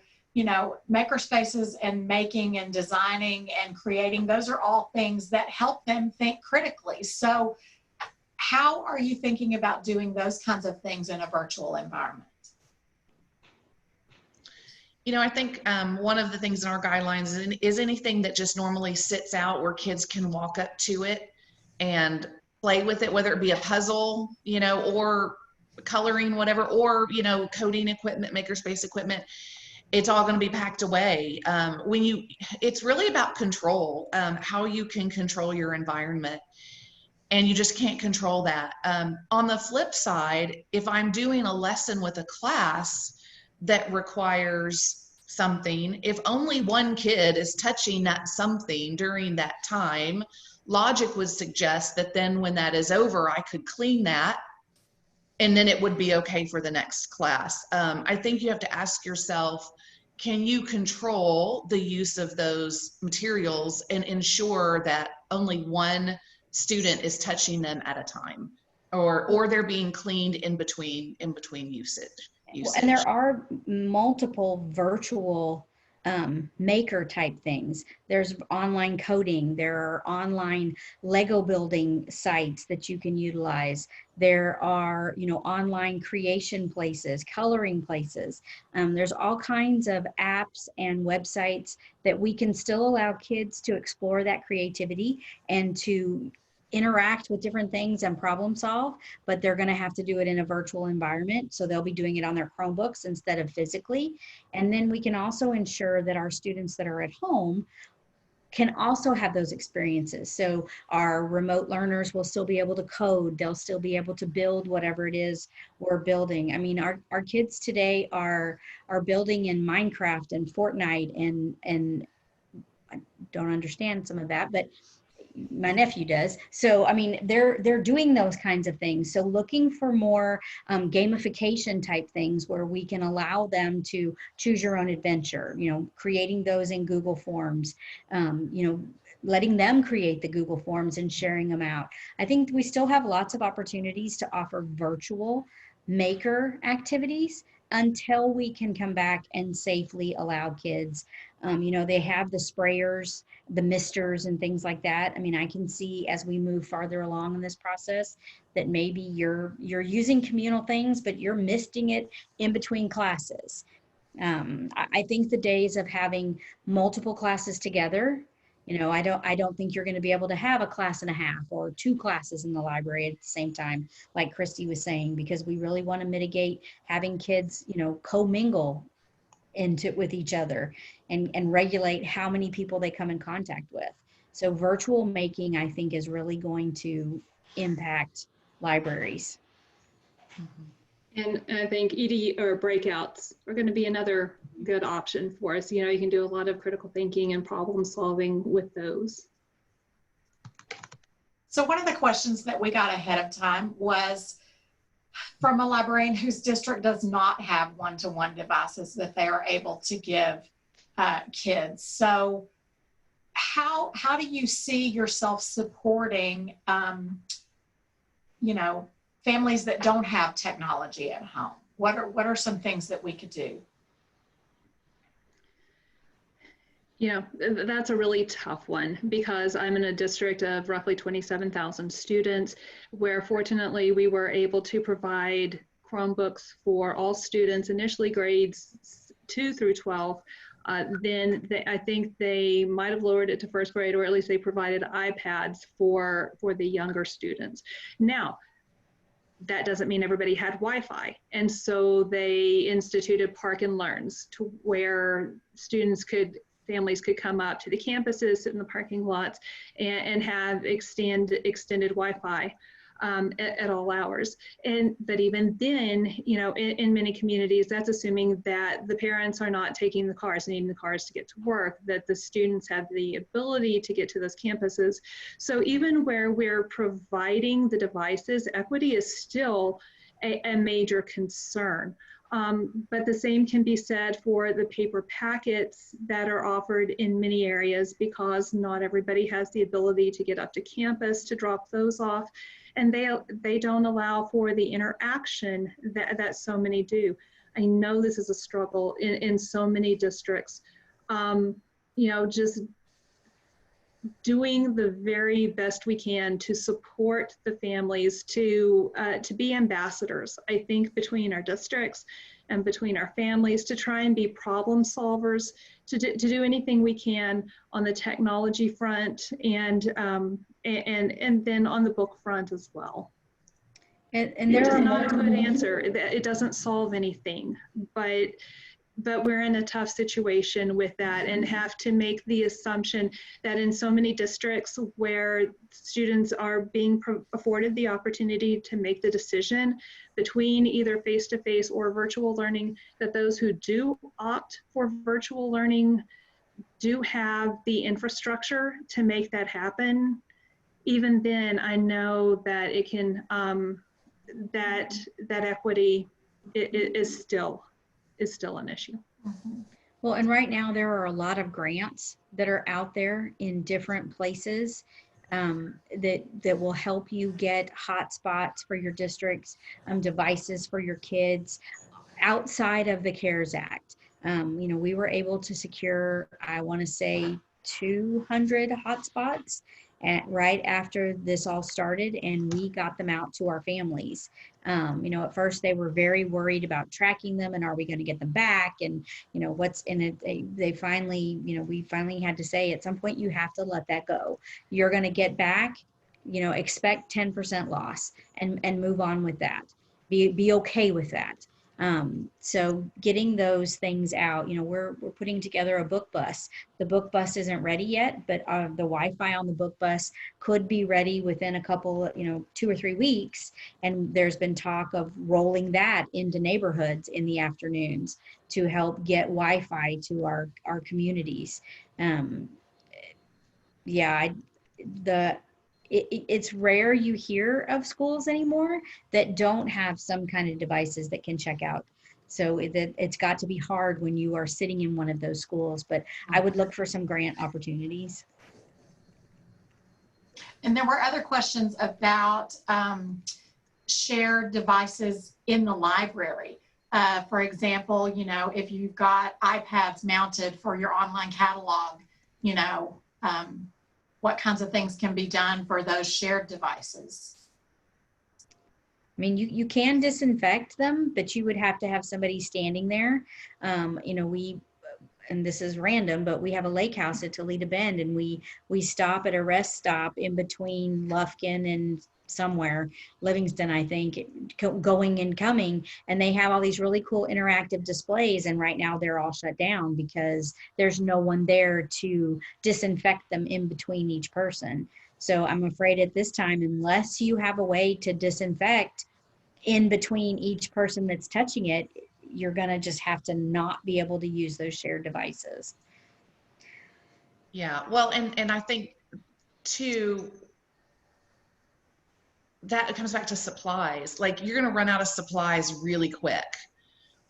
maker spaces and making and designing and creating, those are all things that help them think critically. So how are you thinking about doing those kinds of things in a virtual environment? I think one of the things in our guidelines is anything that just normally sits out where kids can walk up to it and play with it, whether it be a puzzle, or coloring, whatever, or, coding equipment, makerspace equipment, it's all going to be packed away. It's really about control, how you can control your environment. And you just can't control that. On the flip side, if I'm doing a lesson with a class that requires something, if only one kid is touching that something during that time, logic would suggest that then when that is over, I could clean that and then it would be okay for the next class. I think you have to ask yourself, can you control the use of those materials and ensure that only one student is touching them at a time, or they're being cleaned in between usage. And there are multiple virtual maker type things. There's online coding, there are online Lego building sites that you can utilize. There are, online creation places, coloring places. There's all kinds of apps and websites that we can still allow kids to explore that creativity and to interact with different things and problem solve, but they're going to have to do it in a virtual environment. So they'll be doing it on their Chromebooks instead of physically. And then we can also ensure that our students that are at home can also have those experiences. So our remote learners will still be able to code. They'll still be able to build whatever it is we're building. I mean, our kids today are building in Minecraft and Fortnite, and I don't understand some of that, but my nephew does. So, I mean, they're doing those kinds of things. So looking for more gamification type things where we can allow them to choose your own adventure, creating those in Google Forms, letting them create the Google Forms and sharing them out. I think we still have lots of opportunities to offer virtual maker activities until we can come back and safely allow kids. They have the sprayers, the misters and things like that. I mean, I can see as we move farther along in this process that maybe you're using communal things, but you're misting it in between classes. I think the days of having multiple classes together, I don't think you're going to be able to have a class and a half or two classes in the library at the same time, like Christy was saying, because we really want to mitigate having kids, commingle with each other and regulate how many people they come in contact with. So virtual making, I think, is really going to impact libraries. And I think ED or breakouts are going to be another good option for us. You can do a lot of critical thinking and problem solving with those. So one of the questions that we got ahead of time was from a librarian whose district does not have one-to-one devices that they are able to give kids. So how do you see yourself supporting, families that don't have technology at home? What are some things that we could do? That's a really tough one because I'm in a district of roughly 27,000 students where fortunately we were able to provide Chromebooks for all students, initially grades 2 through 12. I think they might have lowered it to first grade, or at least they provided iPads for the younger students. Now, that doesn't mean everybody had Wi-Fi. And so they instituted Park and Learns to where families could come up to the campuses, sit in the parking lots, and have extended Wi-Fi. at all hours. But even then, in many communities, that's assuming that the parents are not taking the cars, needing the cars to get to work, that the students have the ability to get to those campuses. So even where we're providing the devices, equity is still a major concern. But the same can be said for the paper packets that are offered in many areas, because not everybody has the ability to get up to campus to drop those off, and they don't allow for the interaction that so many do. I know this is a struggle in so many districts. Just doing the very best we can to support the families, to be ambassadors, I think, between our districts and between our families, to try and be problem solvers, to do anything we can on the technology front, and then on the book front as well. And there are not a good answer. It doesn't solve anything, but we're in a tough situation with that, and have to make the assumption that in so many districts where students are being afforded the opportunity to make the decision between either face-to-face or virtual learning, that those who do opt for virtual learning do have the infrastructure to make that happen. Even then, I know that it can, that equity is still an issue. Well, and right now there are a lot of grants that are out there in different places that will help you get hotspots for your districts, devices for your kids outside of the CARES Act. We were able to secure, I want to say, 200 hotspots right after this all started, and we got them out to our families. At first they were very worried about tracking them, and are we going to get them back, and what's in it. They finally, we finally had to say, at some point you have to let that go. You're going to get back, expect 10% loss and move on with that. Be okay with that. So getting those things out, we're putting together a book bus. The book bus isn't ready yet, but the Wi-Fi on the book bus could be ready within a couple, 2 or 3 weeks. And there's been talk of rolling that into neighborhoods in the afternoons to help get Wi-Fi to our communities. It's rare you hear of schools anymore that don't have some kind of devices that can check out. So it's got to be hard when you are sitting in one of those schools, but I would look for some grant opportunities. And there were other questions about shared devices in the library. For example, if you've got iPads mounted for your online catalog, what kinds of things can be done for those shared devices? I mean, you can disinfect them, but you would have to have somebody standing there. And this is random, but we have a lake house at Toledo Bend, and we stop at a rest stop in between Lufkin and somewhere, Livingston, I think, going and coming, and they have all these really cool interactive displays, and right now they're all shut down because there's no one there to disinfect them in between each person. So I'm afraid at this time, unless you have a way to disinfect in between each person that's touching it, you're going to just have to not be able to use those shared devices. Yeah, well, and I think too, that comes back to supplies. Like, you're going to run out of supplies really quick.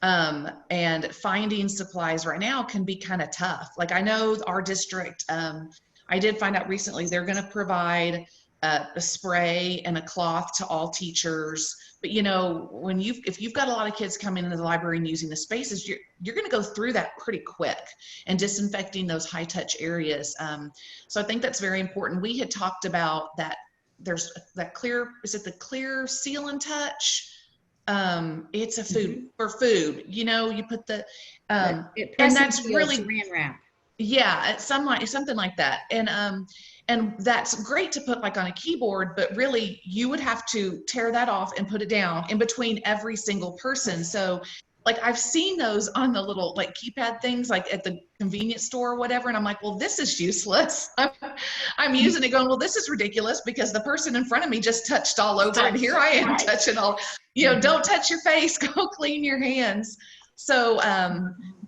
And finding supplies right now can be kind of tough. Like, I know our district, I did find out recently, they're going to provide a spray and a cloth to all teachers. But if you've got a lot of kids coming into the library and using the spaces, you're going to go through that pretty quick, and disinfecting those high touch areas. So I think that's very important. We had talked about that. There's that clear, is it the clear seal and touch? It's a food for food. You put the and that's really saran wrap. Yeah, it's something like that. And that's great to put like on a keyboard, but really you would have to tear that off and put it down in between every single person. So like I've seen those on the little like keypad things like at the convenience store or whatever. And I'm like, well, this is useless. I'm using it going, well, this is ridiculous because the person in front of me just touched all over and here I am touching all, don't touch your face, go clean your hands. So,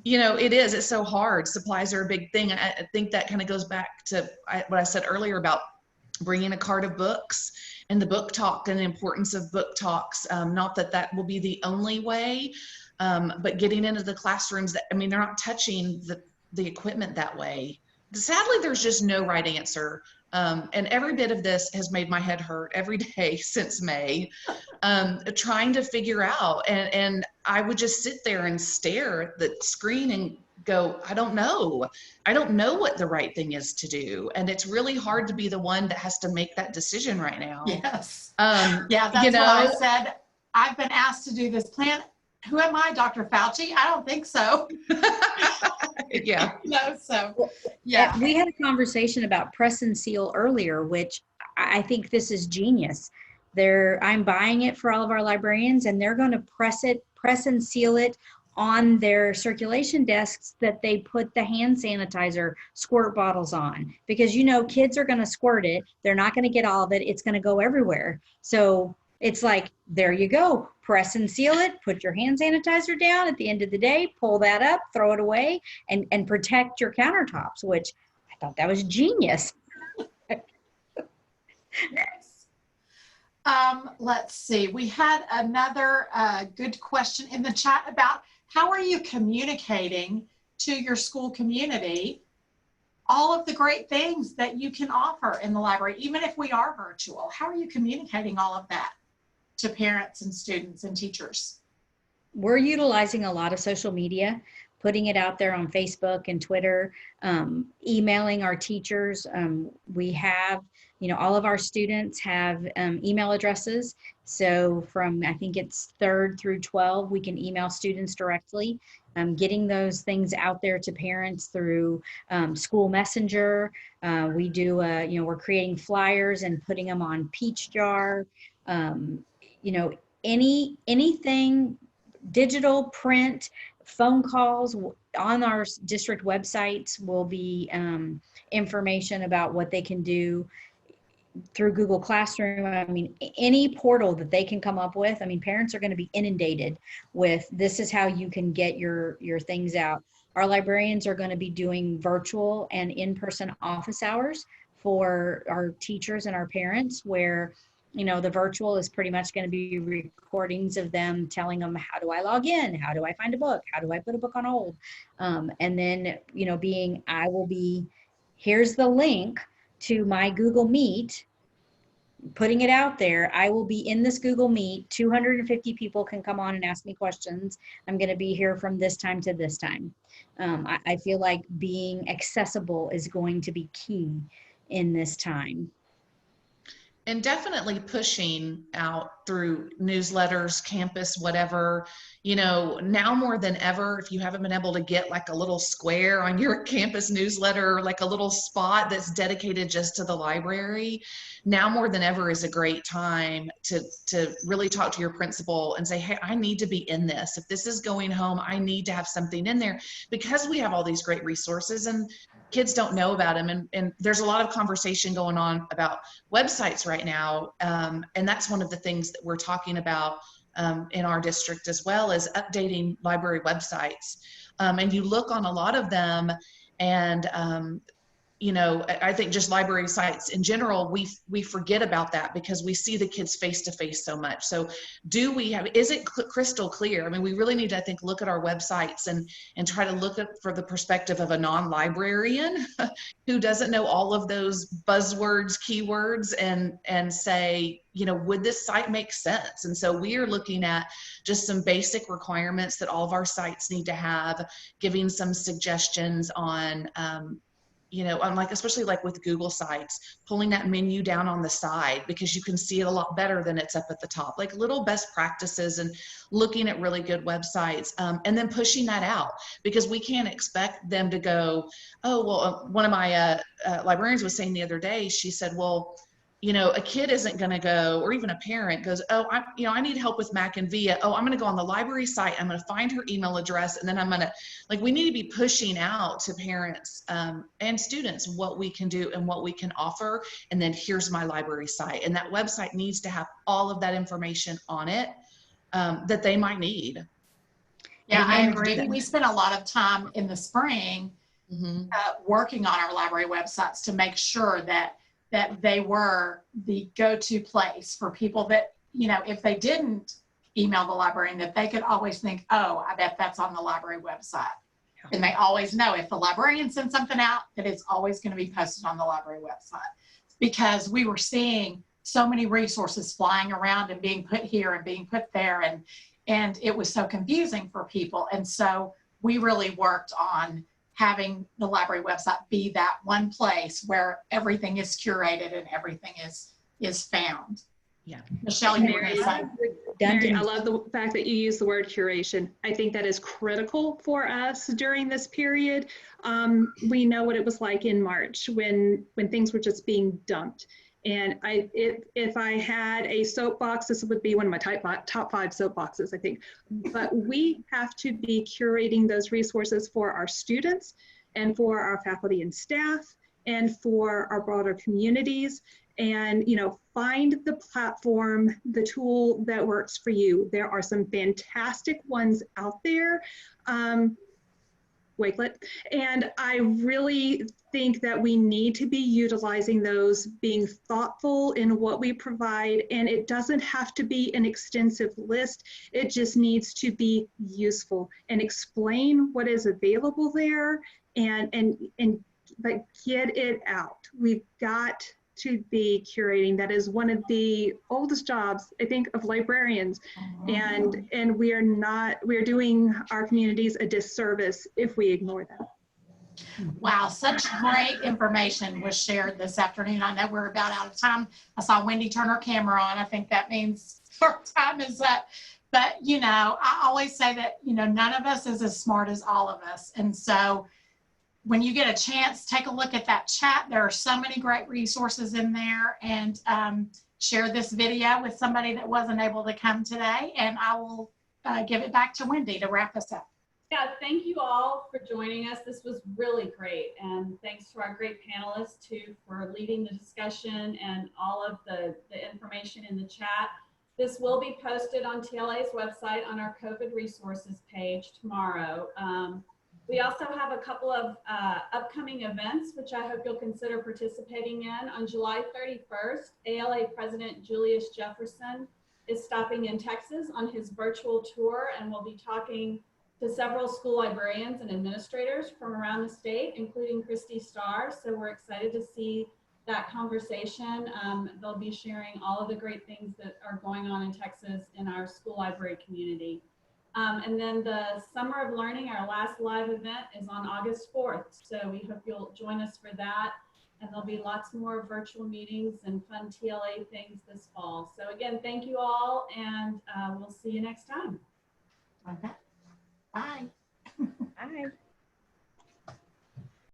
it's so hard. Supplies are a big thing. I think that kind of goes back to what I said earlier about bringing a cart of books and the book talk and the importance of book talks. Not that will be the only way, but getting into the classrooms they're not touching the equipment that way. Sadly, there's just no right answer. And every bit of this has made my head hurt every day since May, trying to figure out. And I would just sit there and stare at the screen and go, I don't know what the right thing is to do. And it's really hard to be the one that has to make that decision right now. Yes. Yeah, that's what I said. I've been asked to do this plan. Who am I, Dr. Fauci? I don't think so. Yeah. No, so yeah. We had a conversation about press and seal earlier, which I think this is genius. I'm buying it for all of our librarians, and they're going to press and seal it on their circulation desks that they put the hand sanitizer squirt bottles on, because kids are going to squirt it. They're not going to get all of it. It's going to go everywhere. So it's like, there you go, press and seal it, put your hand sanitizer down at the end of the day, pull that up, throw it away, and protect your countertops, which I thought that was genius. Yes. Let's see, we had another good question in the chat about how are you communicating to your school community all of the great things that you can offer in the library, even if we are virtual. How are you communicating all of that to parents and students and teachers? We're utilizing a lot of social media, putting it out there on Facebook and Twitter, emailing our teachers. We have, all of our students have email addresses. So from, I think it's 3rd through 12, we can email students directly, getting those things out there to parents through school messenger. We do, we're creating flyers and putting them on Peach Jar. Anything digital, print, phone calls on our district websites will be information about what they can do through Google Classroom. Any portal that they can come up with. Parents are going to be inundated with, this is how you can get your things out. Our librarians are going to be doing virtual and in-person office hours for our teachers and our parents, where the virtual is pretty much going to be recordings of them telling them, how do I log in? How do I find a book? How do I put a book on hold? And then, here's the link to my Google Meet, putting it out there. I will be in this Google Meet. 250 people can come on and ask me questions. I'm going to be here from this time to this time. I feel like being accessible is going to be key in this time. And definitely pushing out through newsletters, campus, whatever, now more than ever, if you haven't been able to get like a little square on your campus newsletter, like a little spot that's dedicated just to the library, now more than ever is a great time to really talk to your principal and say, hey, I need to be in this. If this is going home, I need to have something in there, because we have all these great resources and kids don't know about them. And there's a lot of conversation going on about websites right now. And that's one of the things that we're talking about in our district as well, as updating library websites. And you look on a lot of them, and I think just library sites in general, we forget about that because we see the kids face to face so much. So is it crystal clear? We really need to, I think, look at our websites and try to look at for the perspective of a non-librarian who doesn't know all of those buzzwords, keywords, and say, would this site make sense? And so we are looking at just some basic requirements that all of our sites need to have, giving some suggestions on, especially like with Google sites, pulling that menu down on the side because you can see it a lot better than it's up at the top, like little best practices, and looking at really good websites, and then pushing that out, because we can't expect them to go, oh, well, one of my librarians was saying the other day, she said, well, you know, a kid isn't going to go, or even a parent goes, oh, I need help with Mac and Via. Oh, I'm going to go on the library site. I'm going to find her email address. And then I'm going to, like, we need to be pushing out to parents and students what we can do and what we can offer. And then here's my library site. And that website needs to have all of that information on it that they might need. Yeah, I agree. We spent a lot of time in the spring working on our library websites to make sure that they were the go-to place for people that, you know, if they didn't email the librarian, that they could always think, oh, I bet that's on the library website. Yeah. And they always know if the librarian sends something out, that it's always going to be posted on the library website, because we were seeing so many resources flying around and being put here and being put there, and it was so confusing for people. And so we really worked on having the library website be that one place where everything is curated and everything is found. Yeah. Michelle, you were going to say. Mary, I love the fact that you use the word curation. I think that is critical for us during this period. We know what it was like in March when things were just being dumped. And if I had a soapbox, this would be one of my top 5 soapboxes, I think. But we have to be curating those resources for our students and for our faculty and staff and for our broader communities. And, you know, find the platform, the tool that works for you. There are some fantastic ones out there. Wakelet. And I really think that we need to be utilizing those, being thoughtful in what we provide. And it doesn't have to be an extensive list. It just needs to be useful and explain what is available there and but get it out. We've got to be curating. That is one of the oldest jobs, I think, of librarians. And we are doing our communities a disservice if we ignore them. Wow, such great information was shared this afternoon. I know we're about out of time. I saw Wendy turn her camera on. I think that means our time is up. But, you know, I always say that, you know, none of us is as smart as all of us. And so when you get a chance, take a look at that chat. There are so many great resources in there, and share this video with somebody that wasn't able to come today. And I will give it back to Wendy to wrap us up. Yeah, thank you all for joining us. This was really great. And thanks to our great panelists too for leading the discussion and all of the information in the chat. This will be posted on TLA's website on our COVID resources page tomorrow. We also have a couple of upcoming events, which I hope you'll consider participating in. On July 31st, ALA President Julius Jefferson is stopping in Texas on his virtual tour, and we'll be talking to several school librarians and administrators from around the state, including Christy Starr. So we're excited to see that conversation. They'll be sharing all of the great things that are going on in Texas in our school library community. And then the Summer of Learning, our last live event, is on August 4th. So we hope you'll join us for that. And there'll be lots more virtual meetings and fun TLA things this fall. So again, thank you all, and we'll see you next time. Okay. Bye. Bye.